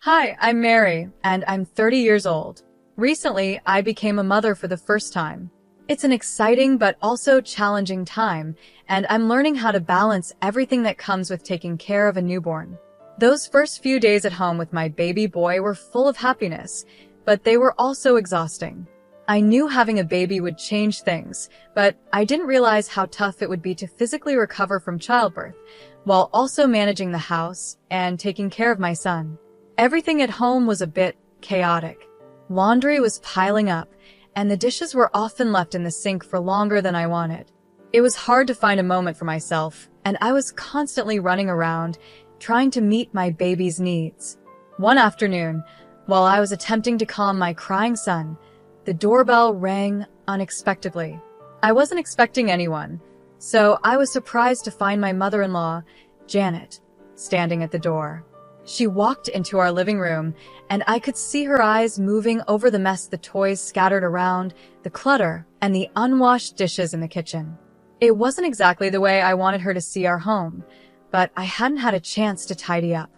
Hi, I'm Mary, and I'm 30 years old. Recently, I became a mother for the first time. It's an exciting but also challenging time, and I'm learning how to balance everything that comes with taking care of a newborn. Those first few days at home with my baby boy were full of happiness, but they were also exhausting. I knew having a baby would change things, but I didn't realize how tough it would be to physically recover from childbirth, while also managing the house and taking care of my son. Everything at home was a bit chaotic. Laundry was piling up, and the dishes were often left in the sink for longer than I wanted. It was hard to find a moment for myself, and I was constantly running around, trying to meet my baby's needs. One afternoon, while I was attempting to calm my crying son, the doorbell rang unexpectedly. I wasn't expecting anyone, so I was surprised to find my mother-in-law, Janet, standing at the door. She walked into our living room, and I could see her eyes moving over the mess, the toys scattered around, the clutter, and the unwashed dishes in the kitchen. It wasn't exactly the way I wanted her to see our home, but I hadn't had a chance to tidy up.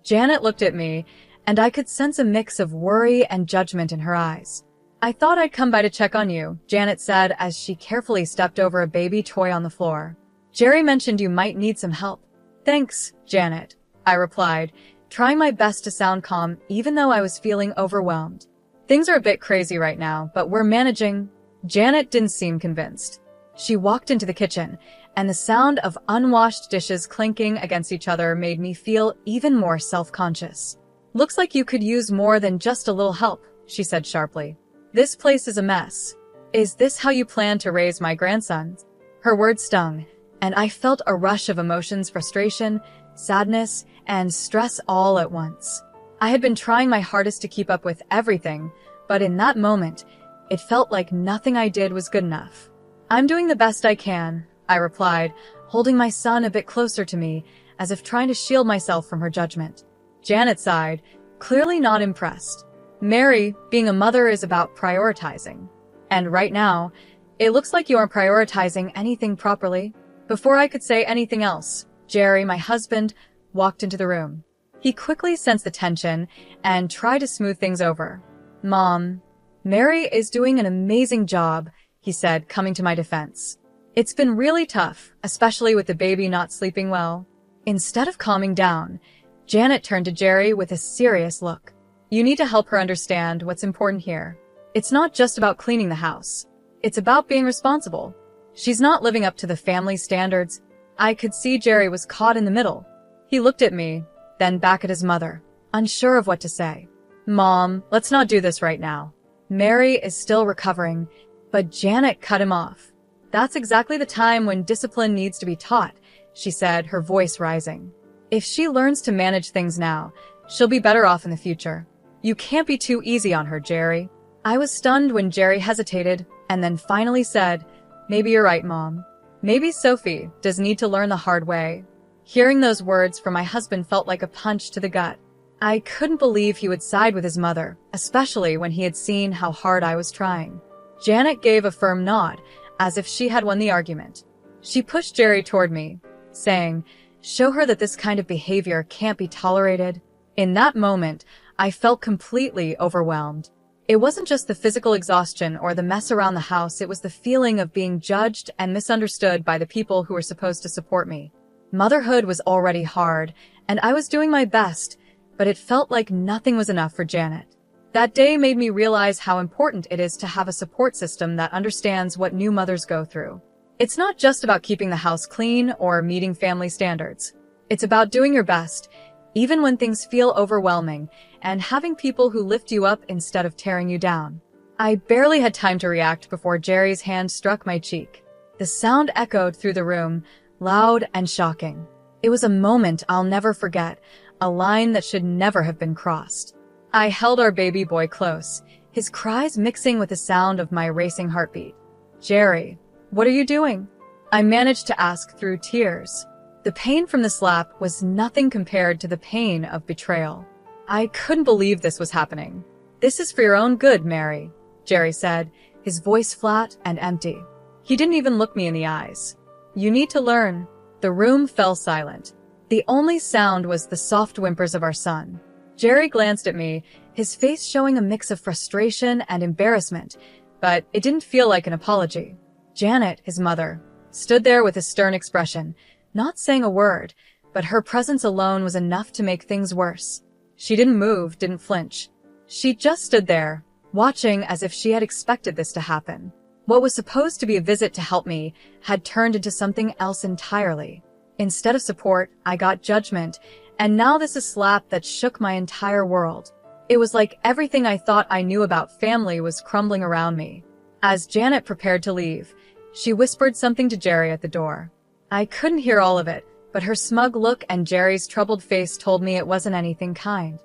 Janet looked at me, and I could sense a mix of worry and judgment in her eyes. "I thought I'd come by to check on you," Janet said as she carefully stepped over a baby toy on the floor. "Jerry mentioned you might need some help." "Thanks, Janet," I replied, trying my best to sound calm even though I was feeling overwhelmed. "Things are a bit crazy right now, but we're managing." Janet didn't seem convinced. She walked into the kitchen, and the sound of unwashed dishes clinking against each other made me feel even more self-conscious. "Looks like you could use more than just a little help," she said sharply. "This place is a mess. Is this how you plan to raise my grandson?" Her words stung, and I felt a rush of emotions: frustration, sadness, and stress all at once. I had been trying my hardest to keep up with everything, but in that moment, it felt like nothing I did was good enough. "I'm doing the best I can," I replied, holding my son a bit closer to me, as if trying to shield myself from her judgment. Janet sighed, clearly not impressed. "Mary, being a mother is about prioritizing. And right now, it looks like you aren't prioritizing anything properly." Before I could say anything else, Jerry, my husband, walked into the room. He quickly sensed the tension and tried to smooth things over. "Mom, Mary is doing an amazing job," he said, coming to my defense. "It's been really tough, especially with the baby not sleeping well." Instead of calming down, Janet turned to Jerry with a serious look. "You need to help her understand what's important here. It's not just about cleaning the house. It's about being responsible. She's not living up to the family standards." I could see Jerry was caught in the middle. He looked at me, then back at his mother, unsure of what to say. "Mom, let's not do this right now. Mary is still recovering." But Janet cut him off. "That's exactly the time when discipline needs to be taught," she said, her voice rising. "If she learns to manage things now, she'll be better off in the future. You can't be too easy on her, Jerry." I was stunned when Jerry hesitated and then finally said, "Maybe you're right, Mom. Maybe Sophie does need to learn the hard way." Hearing those words from my husband felt like a punch to the gut. I couldn't believe he would side with his mother, especially when he had seen how hard I was trying. Janet gave a firm nod, as if she had won the argument. She pushed Jerry toward me, saying, "Show her that this kind of behavior can't be tolerated." In that moment, I felt completely overwhelmed. It wasn't just the physical exhaustion or the mess around the house, it was the feeling of being judged and misunderstood by the people who were supposed to support me. Motherhood was already hard, and I was doing my best, but it felt like nothing was enough for Janet. That day made me realize how important it is to have a support system that understands what new mothers go through. It's not just about keeping the house clean or meeting family standards. It's about doing your best, even when things feel overwhelming, and having people who lift you up instead of tearing you down. I barely had time to react before Jerry's hand struck my cheek. The sound echoed through the room, loud and shocking. It was a moment I'll never forget, a line that should never have been crossed. I held our baby boy close, his cries mixing with the sound of my racing heartbeat. "Jerry, what are you doing?" I managed to ask through tears. The pain from the slap was nothing compared to the pain of betrayal. I couldn't believe this was happening. "This is for your own good, Mary," Jerry said, his voice flat and empty. He didn't even look me in the eyes. "You need to learn." The room fell silent. The only sound was the soft whimpers of our son. Jerry glanced at me, his face showing a mix of frustration and embarrassment, but it didn't feel like an apology. Janet, his mother, stood there with a stern expression, not saying a word, but her presence alone was enough to make things worse. She didn't move, didn't flinch. She just stood there, watching as if she had expected this to happen. What was supposed to be a visit to help me had turned into something else entirely. Instead of support, I got judgment, and now this is a slap that shook my entire world. It was like everything I thought I knew about family was crumbling around me. As Janet prepared to leave, she whispered something to Jerry at the door. I couldn't hear all of it, but her smug look and Jerry's troubled face told me it wasn't anything kind.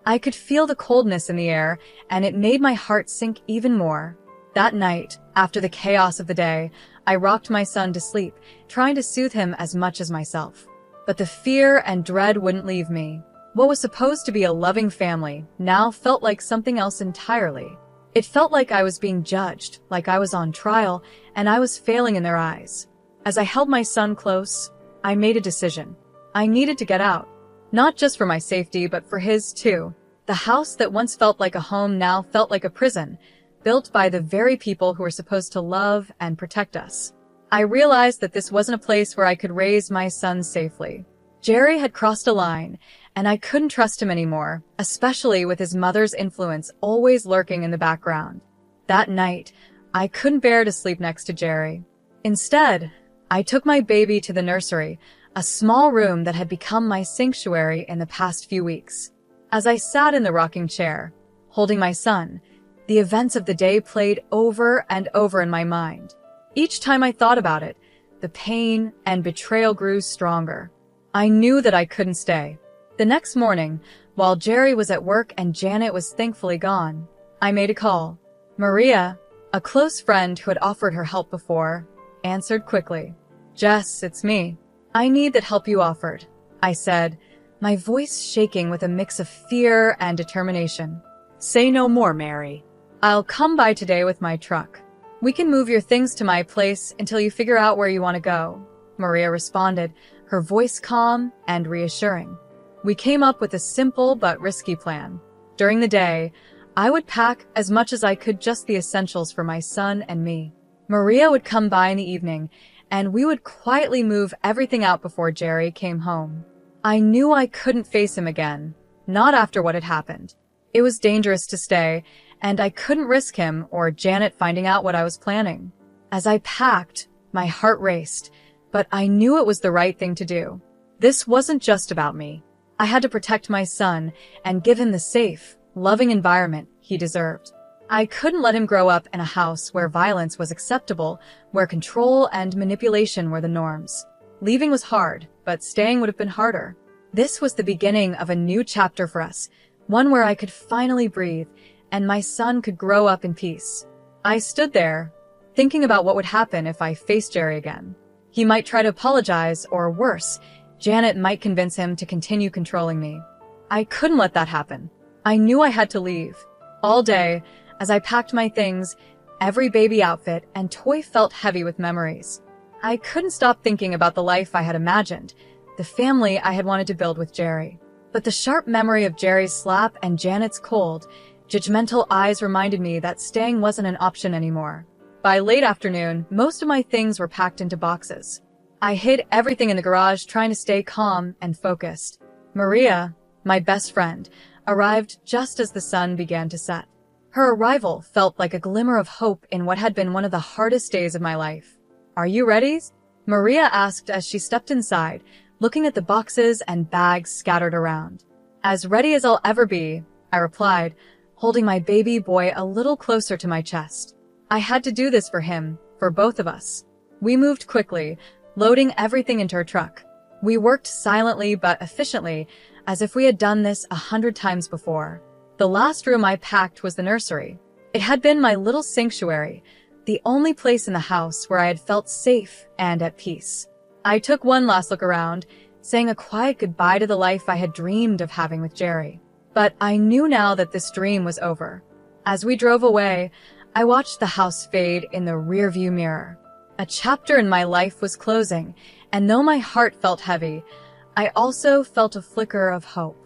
I could feel the coldness in the air, and it made my heart sink even more. That night, after the chaos of the day, I rocked my son to sleep, trying to soothe him as much as myself. But the fear and dread wouldn't leave me. What was supposed to be a loving family now felt like something else entirely. It felt like I was being judged, like I was on trial, and I was failing in their eyes. As I held my son close, I made a decision. I needed to get out. Not just for my safety, but for his too. The house that once felt like a home now felt like a prison, built by the very people who were supposed to love and protect us. I realized that this wasn't a place where I could raise my son safely. Jerry had crossed a line, and I couldn't trust him anymore, especially with his mother's influence always lurking in the background. That night, I couldn't bear to sleep next to Jerry. Instead, I took my baby to the nursery, a small room that had become my sanctuary in the past few weeks. As I sat in the rocking chair, holding my son, the events of the day played over and over in my mind. Each time I thought about it, the pain and betrayal grew stronger. I knew that I couldn't stay. The next morning, while Jerry was at work and Janet was thankfully gone, I made a call. Maria, a close friend who had offered her help before, answered quickly. Jess, it's me. I need that help you offered, I said, my voice shaking with a mix of fear and determination. Say no more, Mary. I'll come by today with my truck. We can move your things to my place until you figure out where you want to go, Maria responded, her voice calm and reassuring. We came up with a simple but risky plan. During the day, I would pack as much as I could, just the essentials for my son and me. Maria would come by in the evening, and we would quietly move everything out before Jerry came home. I knew I couldn't face him again, not after what had happened. It was dangerous to stay, and I couldn't risk him or Janet finding out what I was planning. As I packed, my heart raced, but I knew it was the right thing to do. This wasn't just about me. I had to protect my son and give him the safe, loving environment he deserved. I couldn't let him grow up in a house where violence was acceptable, where control and manipulation were the norms. Leaving was hard, but staying would have been harder. This was the beginning of a new chapter for us, one where I could finally breathe, and my son could grow up in peace. I stood there, thinking about what would happen if I faced Jerry again. He might try to apologize, or worse, Janet might convince him to continue controlling me. I couldn't let that happen. I knew I had to leave. All day, as I packed my things, every baby outfit and toy felt heavy with memories. I couldn't stop thinking about the life I had imagined, the family I had wanted to build with Jerry. But the sharp memory of Jerry's slap and Janet's cold, judgmental eyes reminded me that staying wasn't an option anymore. By late afternoon, most of my things were packed into boxes. I hid everything in the garage, trying to stay calm and focused. Maria, my best friend, arrived just as the sun began to set. Her arrival felt like a glimmer of hope in what had been one of the hardest days of my life. Are you ready? Maria asked as she stepped inside, looking at the boxes and bags scattered around. As ready as I'll ever be, I replied, holding my baby boy a little closer to my chest. I had to do this for him, for both of us. We moved quickly, loading everything into her truck. We worked silently but efficiently, as if we had done this 100 times before. The last room I packed was the nursery. It had been my little sanctuary, the only place in the house where I had felt safe and at peace. I took one last look around, saying a quiet goodbye to the life I had dreamed of having with Jerry. But I knew now that this dream was over. As we drove away, I watched the house fade in the rearview mirror. A chapter in my life was closing, and though my heart felt heavy, I also felt a flicker of hope.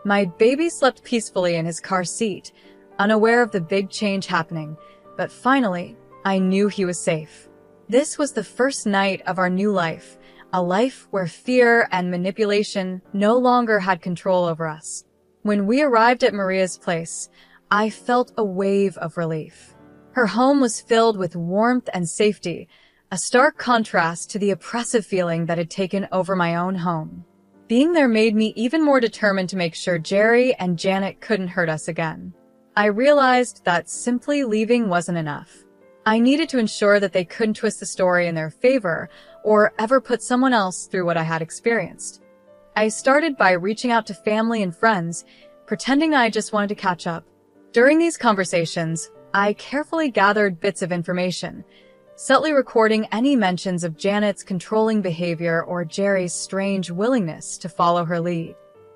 My baby slept peacefully in his car seat, unaware of the big change happening, but finally, I knew he was safe. This was the first night of our new life, a life where fear and manipulation no longer had control over us. When we arrived at Maria's place, I felt a wave of relief. Her home was filled with warmth and safety, a stark contrast to the oppressive feeling that had taken over my own home. Being there made me even more determined to make sure Jerry and Janet couldn't hurt us again. I realized that simply leaving wasn't enough. I needed to ensure that they couldn't twist the story in their favor or ever put someone else through what I had experienced. I started by reaching out to family and friends, pretending I just wanted to catch up. During these conversations, I carefully gathered bits of information, subtly recording any mentions of Janet's controlling behavior or Jerry's strange willingness to follow her lead.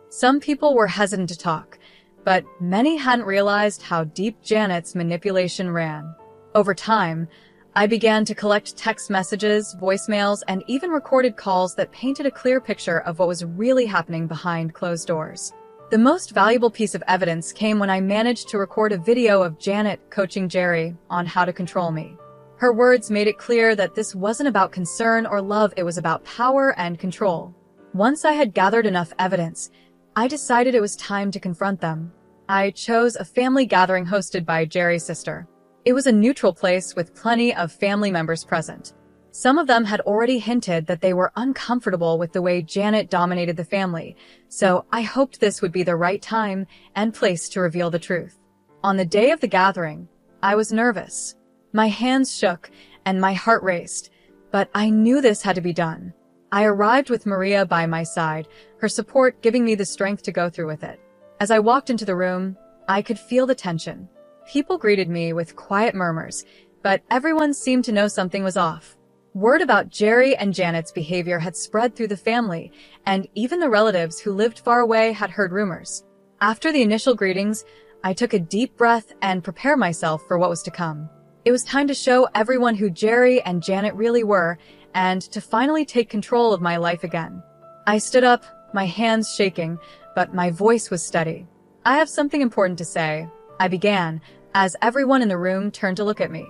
Some people were hesitant to talk, but many hadn't realized how deep Janet's manipulation ran. Over time, I began to collect text messages, voicemails, and even recorded calls that painted a clear picture of what was really happening behind closed doors. The most valuable piece of evidence came when I managed to record a video of Janet coaching Jerry on how to control me. Her words made it clear that this wasn't about concern or love, it was about power and control. Once I had gathered enough evidence, I decided it was time to confront them. I chose a family gathering hosted by Jerry's sister. It was a neutral place with plenty of family members present. Some of them had already hinted that they were uncomfortable with the way Janet dominated the family, so I hoped this would be the right time and place to reveal the truth. On the day of the gathering, I was nervous. My hands shook and my heart raced, but I knew this had to be done. I arrived with Maria by my side, her support giving me the strength to go through with it. As I walked into the room, I could feel the tension. People greeted me with quiet murmurs, but everyone seemed to know something was off. Word about Jerry and Janet's behavior had spread through the family, and even the relatives who lived far away had heard rumors. After the initial greetings, I took a deep breath and prepared myself for what was to come. It was time to show everyone who Jerry and Janet really were, and to finally take control of my life again. I stood up, my hands shaking, but my voice was steady. "I have something important to say," I began, as everyone in the room turned to look at me.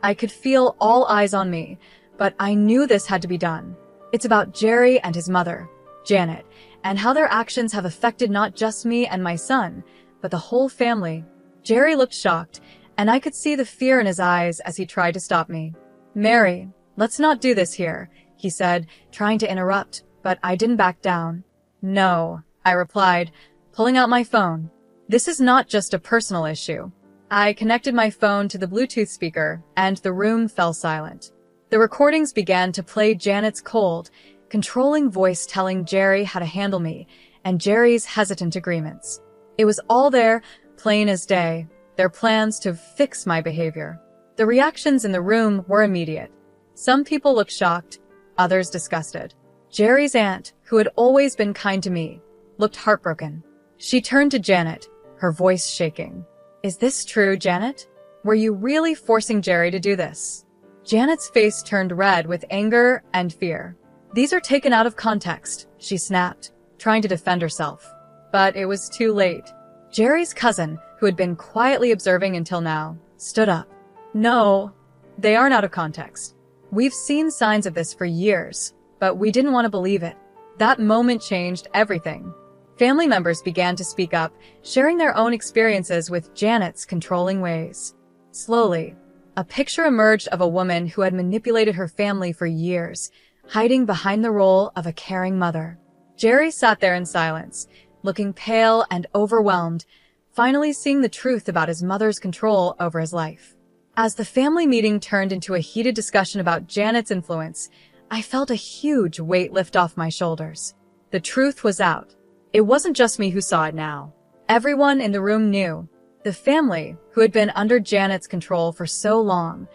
I could feel all eyes on me, but I knew this had to be done. It's about Jerry and his mother, Janet, and how their actions have affected not just me and my son, but the whole family. Jerry looked shocked, and I could see the fear in his eyes as he tried to stop me. "Mary, let's not do this here," he said, trying to interrupt, but I didn't back down. "No," I replied, pulling out my phone. "This is not just a personal issue." I connected my phone to the Bluetooth speaker, and the room fell silent. The recordings began to play Janet's cold, controlling voice telling Jerry how to handle me, and Jerry's hesitant agreements. It was all there, plain as day, their plans to fix my behavior. The reactions in the room were immediate. Some people looked shocked, others disgusted. Jerry's aunt, who had always been kind to me, looked heartbroken. She turned to Janet, her voice shaking. "Is this true, Janet? Were you really forcing Jerry to do this?" Janet's face turned red with anger and fear. "These are taken out of context," she snapped, trying to defend herself. But it was too late. Jerry's cousin, who had been quietly observing until now, stood up. "No, they aren't out of context. We've seen signs of this for years, but we didn't want to believe it." That moment changed everything. Family members began to speak up, sharing their own experiences with Janet's controlling ways. Slowly, a picture emerged of a woman who had manipulated her family for years, hiding behind the role of a caring mother. Jerry sat there in silence, looking pale and overwhelmed, finally seeing the truth about his mother's control over his life. As the family meeting turned into a heated discussion about Janet's influence, I felt a huge weight lift off my shoulders. The truth was out. It wasn't just me who saw it now. Everyone in the room knew. The family, who had been under Janet's control for so long,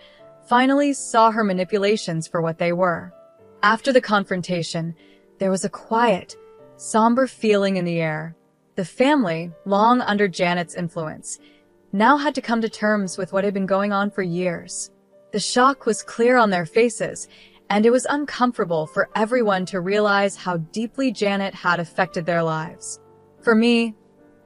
finally saw her manipulations for what they were. After the confrontation, there was a quiet, somber feeling in the air. The family, long under Janet's influence, now had to come to terms with what had been going on for years. The shock was clear on their faces, and it was uncomfortable for everyone to realize how deeply Janet had affected their lives. For me,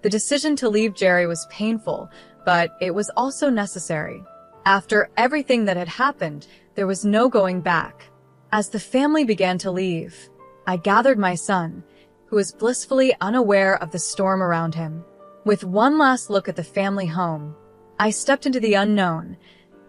The decision to leave Jerry was painful, but it was also necessary. After everything that had happened, there was no going back. As the family began to leave, I gathered my son, who was blissfully unaware of the storm around him. With one last look at the family home, I stepped into the unknown,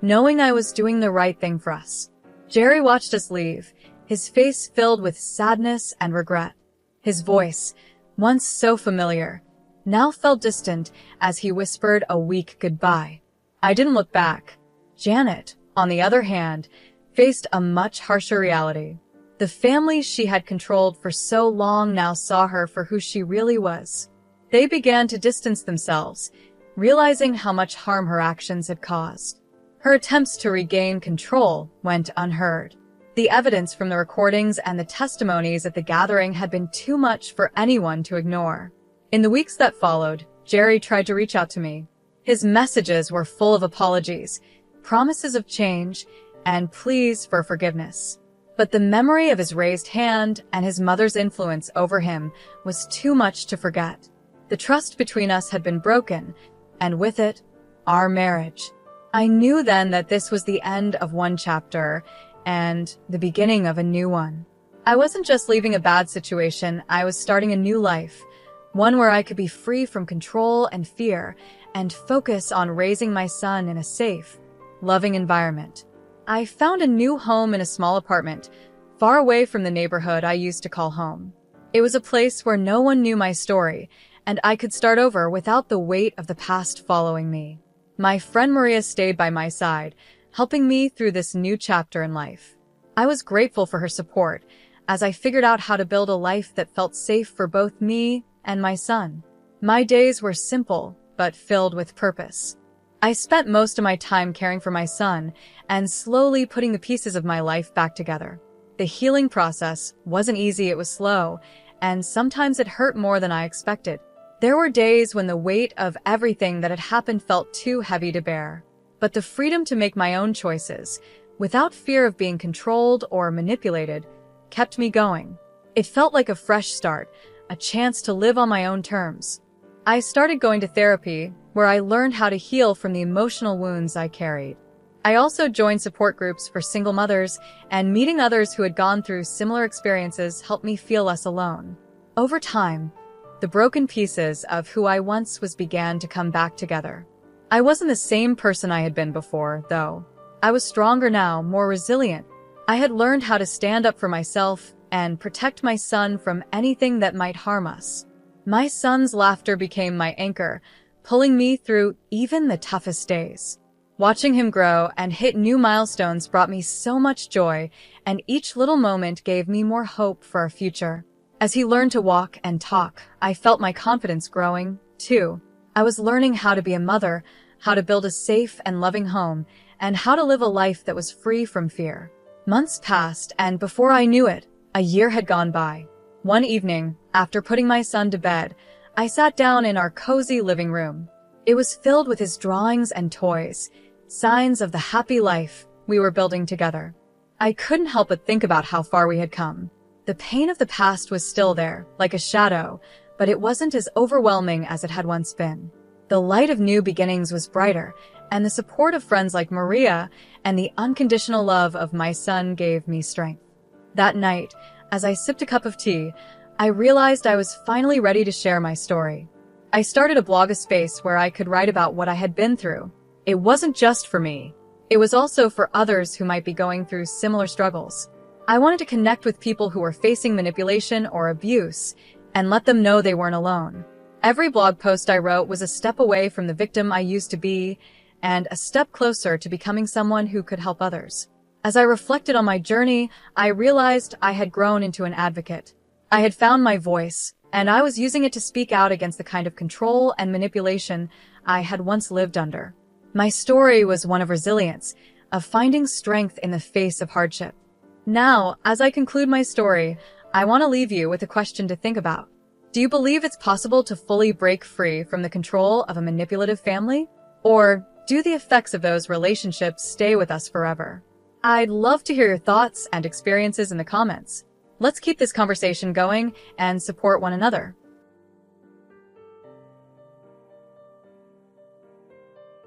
knowing I was doing the right thing for us. Jerry watched us leave, his face filled with sadness and regret. His voice, once so familiar, now felt distant as he whispered a weak goodbye. I didn't look back. Janet, on the other hand, faced a much harsher reality. The family she had controlled for so long now saw her for who she really was. They began to distance themselves, realizing how much harm her actions had caused. Her attempts to regain control went unheard. The evidence from the recordings and the testimonies at the gathering had been too much for anyone to ignore. In the weeks that followed, Jerry tried to reach out to me. His messages were full of apologies, promises of change, and pleas for forgiveness. But the memory of his raised hand and his mother's influence over him was too much to forget. The trust between us had been broken, and with it, our marriage. I knew then that this was the end of one chapter and the beginning of a new one. I wasn't just leaving a bad situation, I was starting a new life, one where I could be free from control and fear and focus on raising my son in a safe, loving environment. I found a new home in a small apartment, far away from the neighborhood I used to call home. It was a place where no one knew my story, and I could start over without the weight of the past following me. My friend Maria stayed by my side, helping me through this new chapter in life. I was grateful for her support as I figured out how to build a life that felt safe for both me and my son. My days were simple, but filled with purpose. I spent most of my time caring for my son and slowly putting the pieces of my life back together. The healing process wasn't easy, it was slow, and sometimes it hurt more than I expected. There were days when the weight of everything that had happened felt too heavy to bear. But the freedom to make my own choices, without fear of being controlled or manipulated, kept me going. It felt like a fresh start, a chance to live on my own terms. I started going to therapy, where I learned how to heal from the emotional wounds I carried. I also joined support groups for single mothers, and meeting others who had gone through similar experiences helped me feel less alone. Over time, the broken pieces of who I once was began to come back together. I wasn't the same person I had been before, though. I was stronger now, more resilient. I had learned how to stand up for myself and protect my son from anything that might harm us. My son's laughter became my anchor, pulling me through even the toughest days. Watching him grow and hit new milestones brought me so much joy, and each little moment gave me more hope for our future. As he learned to walk and talk, I felt my confidence growing, too. I was learning how to be a mother, how to build a safe and loving home, and how to live a life that was free from fear. Months passed, and before I knew it, a year had gone by. One evening, after putting my son to bed, I sat down in our cozy living room. It was filled with his drawings and toys, signs of the happy life we were building together. I couldn't help but think about how far we had come. The pain of the past was still there, like a shadow, but it wasn't as overwhelming as it had once been. The light of new beginnings was brighter, and the support of friends like Maria and the unconditional love of my son gave me strength. That night, as I sipped a cup of tea, I realized I was finally ready to share my story. I started a blog, a space where I could write about what I had been through. It wasn't just for me. It was also for others who might be going through similar struggles. I wanted to connect with people who were facing manipulation or abuse and let them know they weren't alone. Every blog post I wrote was a step away from the victim I used to be and a step closer to becoming someone who could help others. As I reflected on my journey, I realized I had grown into an advocate. I had found my voice, and I was using it to speak out against the kind of control and manipulation I had once lived under. My story was one of resilience, of finding strength in the face of hardship. Now, as I conclude my story, I want to leave you with a question to think about. Do you believe it's possible to fully break free from the control of a manipulative family? Or do the effects of those relationships stay with us forever? I'd love to hear your thoughts and experiences in the comments. Let's keep this conversation going and support one another.